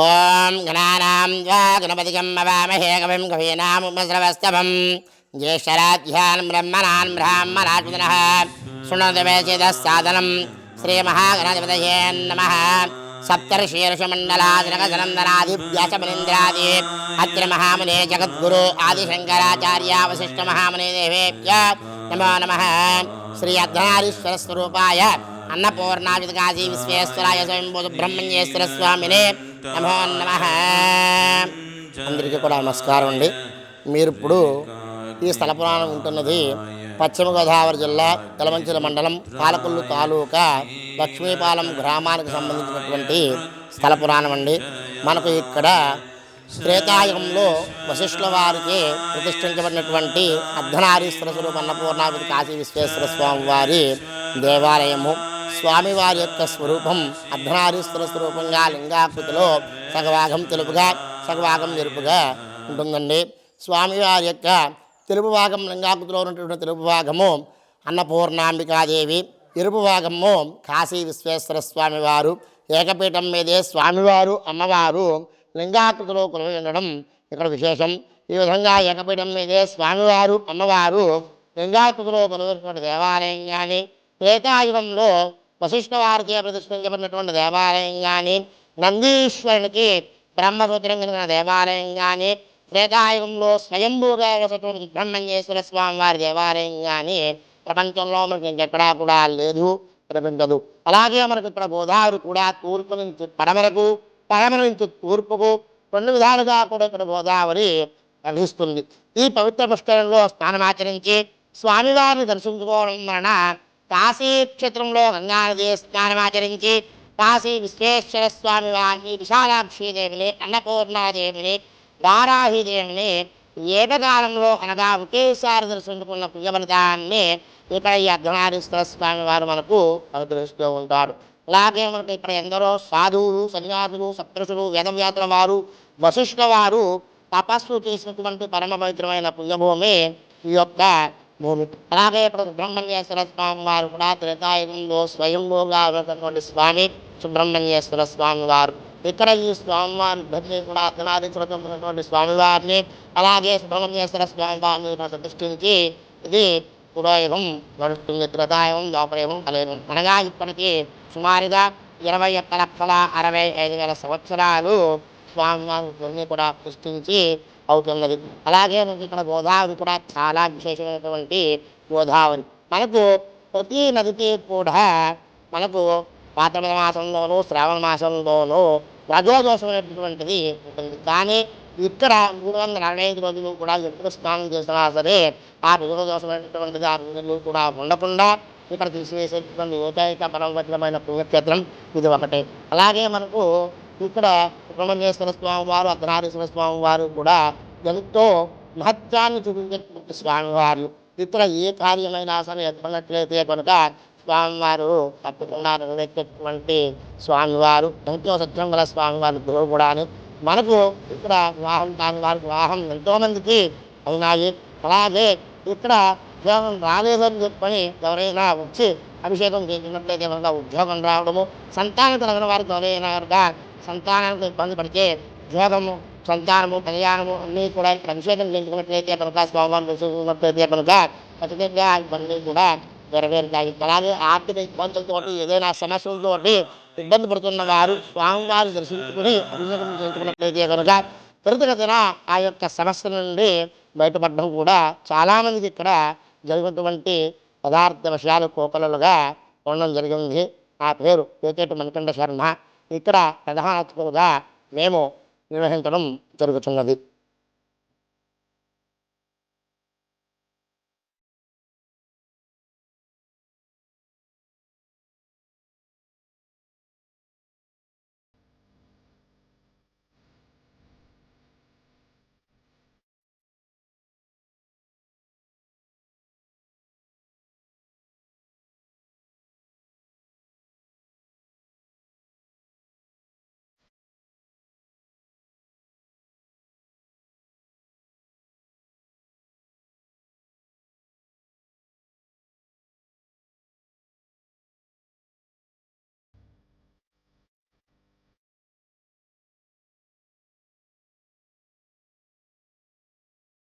ఓం గణానాం గణపతిగం అవామహే కవిం కవీనాముపస్రవస్తవం జ్యేష్ఠరాధ్యాన్ బ్రహ్మణాన్ బ్రాహ్మణాత్మనః శృణోతు శ్రీమహాగణాధిపతయే నమః సప్తర్షీర్షమండలాదినగసనందనాదివ్యాసమనింద్రాది అత్రి మహామునే జగద్గురు ఆదిశంకరాచార్య వశిష్ఠ మహామునే దేవేభ్యో నమో నమః. శ్రీ అర్ధనారీశ్వర స్వరూపాయ అన్నపూర్ణాజిత కాశీ విశ్వేశ్వరాయ స్వయంభూ సుబ్రహ్మణ్యేశ్వర స్వామినే నమో నమః. అందరికీ కూడా నమస్కారం అండి. మీరు ఇప్పుడు ఈ స్థల పురాణం ఉంటున్నది పశ్చిమ గోదావరి జిల్లా యలమంచిలి మండలం పాలకొల్లు తాలూకా లక్ష్మీపాలెం గ్రామానికి సంబంధించినటువంటి స్థల పురాణం అండి. మనకు ఇక్కడ త్రేతాయుగంలో వశిష్ఠుల వారికి ప్రతిష్ఠించబడినటువంటి అర్ధనారీశ్వర స్వరూప అన్నపూర్ణావతి కాశీ విశ్వేశ్వర స్వామి వారి దేవాలయము. స్వామివారి యొక్క స్వరూపం అర్ధనారీశ్వర స్వరూపంగా లింగాకృతిలో సగభాగం తెలుపుగా సగభాగం ఎరుపుగా ఉంటుందండి. స్వామివారి యొక్క తెలుపు భాగం లింగాకృతిలో ఉన్నటువంటి తెలుపు భాగము అన్నపూర్ణాంబికాదేవి, ఎరుపు భాగము కాశీ విశ్వేశ్వర స్వామివారు. ఏకపీఠం మీదే స్వామివారు అమ్మవారు లింగాకృతిలో కొలువై ఉండడం ఇక్కడ విశేషం. ఈ విధంగా ఏకపీఠం మీదే స్వామివారు అమ్మవారు లింగాకృతిలో కొలువైనటువంటి దేవాలయం కానీ, త్రేతాయుగంలో వశిష్ఠ వారిచే ప్రతిష్ఠించబడినటువంటి దేవాలయం కానీ, నందీశ్వరునికి బ్రహ్మసూత్రం కలిగిన దేవాలయం కానీ, త్రేతాయుగంలో స్వయంభూగా ఉన్నటువంటి బ్రహ్మణ్యేశ్వర స్వామి వారి దేవాలయం కానీ ప్రపంచంలో మనకి ఇంకెక్కడా కూడా లేదు, కనిపించదు. అలాగే మనకు ఇక్కడ గోదావరి కూడా తూర్పు నుంచి పడమరకు, పడమర నుంచి తూర్పుకు రెండు విధాలుగా కూడా ఇక్కడ గోదావరి ప్రవహిస్తుంది. ఈ పవిత్ర పుష్కరంలో స్నానమాచరించి స్వామివారిని దర్శించుకోవడం వలన కాశీ క్షేత్రంలో గంగానది స్నానమాచరించి కాశీ విశ్వేశ్వర స్వామి వారిని, విశాలాక్షీదేవిని, అన్నపూర్ణాదేవిని, వారాహిదేవిని ఏకకాలంలో అనగా ఒకేసారి దర్శించుకున్న ప్రియఫలితాన్ని ఇక్కడ ఈ అర్ధనారీశ్వర స్వామి వారు మనకు అనుగ్రహిస్తూ ఉంటారు. అలాగే మనకు ఇక్కడ ఎందరో సాధువులు, సన్యాసులు, సప్తఋషులు, వేదవ్యాసుల వారు, వశిష్ఠ వారు తపస్సు చేసినటువంటి పరమ పవిత్రమైన పుణ్యభూమి ఈ యొక్క భూమి. అలాగే ఇక్కడ సుబ్రహ్మణ్యేశ్వర స్వామి వారు కూడా త్రేతాయుగంలో స్వయంభూగా ఉన్నటువంటి స్వామి సుబ్రహ్మణ్యేశ్వర స్వామి వారు. ఇక్కడ ఈ స్వామివారి ఇద్దరిని కూడా అర్ధనారీశ్వరటువంటి స్వామివారిని అలాగే సుబ్రహ్మణ్యేశ్వర స్వామి వారిని ప్రతిష్ఠించి ఇది పురోయుగం నడుస్తుంది. త్రేతాయుగం, ద్వాపరయుగం, కలియుగం. అనగా ఇప్పటికీ సుమారుగా 21,65,000 సంవత్సరాలు స్వామివారిని కూడా ప్రతిష్ఠించి అవుతున్నది. అలాగే ఇక్కడ గోదావరి కూడా చాలా విశేషమైనటువంటి గోదావరి. మనకు ప్రతి నదికి కూడా మనకు భాద్రపద మాసంలోనూ శ్రావణ మాసంలోనూ రజోదోషమైనటువంటిది ఉంటుంది. కానీ ఇక్కడ 365 రోజులు కూడా ఎప్పుడు స్నానం చేసినా సరే ఆ రజోదోషమైనటువంటిది ఆ రోజులు కూడా ఉండకుండా ఇక్కడ తీసివేసేటువంటి ఏకైక పరమపవిత్రమైన పుణ్యక్షేత్రం ఇది ఒకటే. అలాగే మనకు ఇక్కడ సుబ్రహ్మణ్యేశ్వర స్వామి వారు, అర్ధనారీశ్వర స్వామి వారు కూడా ఎంతో మహత్యాన్ని చూపించేటువంటి స్వామివారు. ఇక్కడ ఏ కార్యమైనా సరే ఎత్తుకున్నట్లయితే కనుక స్వామివారు తప్పకుండా నెరవేర్చేటువంటి స్వామివారు, ఎంతో సత్యం గల స్వామివారి గురువు కూడాను. మనకు ఇక్కడ వివాహం కాని వారికి వివాహం ఎంతోమందికి అయినాయి. అలాగే ఇక్కడ ఉద్యోగం రాలేదని చెప్పని ఎవరైనా వచ్చి అభిషేకం చేసినట్లయితే కనుక ఉద్యోగం రావడము, సంతానం కలిగిన వారికి ఎవరైనా కనుక సంతానానికి ఇబ్బంది పడితే ఉద్యోగము, సంతానము, కళ్యాణము అన్నీ కూడా ఇక్కడ అభిషేకం చేయించుకున్నట్లయితే కనుక స్వామివారిని దర్శించుకున్నట్లయితే కనుక ఖచ్చితంగా ఇవన్నీ కూడా నెరవేరుతాయి. అలాగే ఆర్థిక ఇబ్బందులతో ఏదైనా సమస్యలతో ఇబ్బంది పడుతున్న వారు స్వామివారిని దర్శించుకుని అభిషేకం చేయించుకున్నట్లయితే కనుక త్వరితగతిన ఆ యొక్క సమస్య నుండి బయటపడడం కూడా చాలామందికి ఇక్కడ జరిగినటువంటి పదార్థ విషయాలు కోకలలుగా ఉండడం జరిగింది. నా పేరు పేకేటి మణికంఠ శర్మ. ఇక్కడ ప్రధాన అతిథిగా మేము నిర్వహించడం జరుగుతున్నది.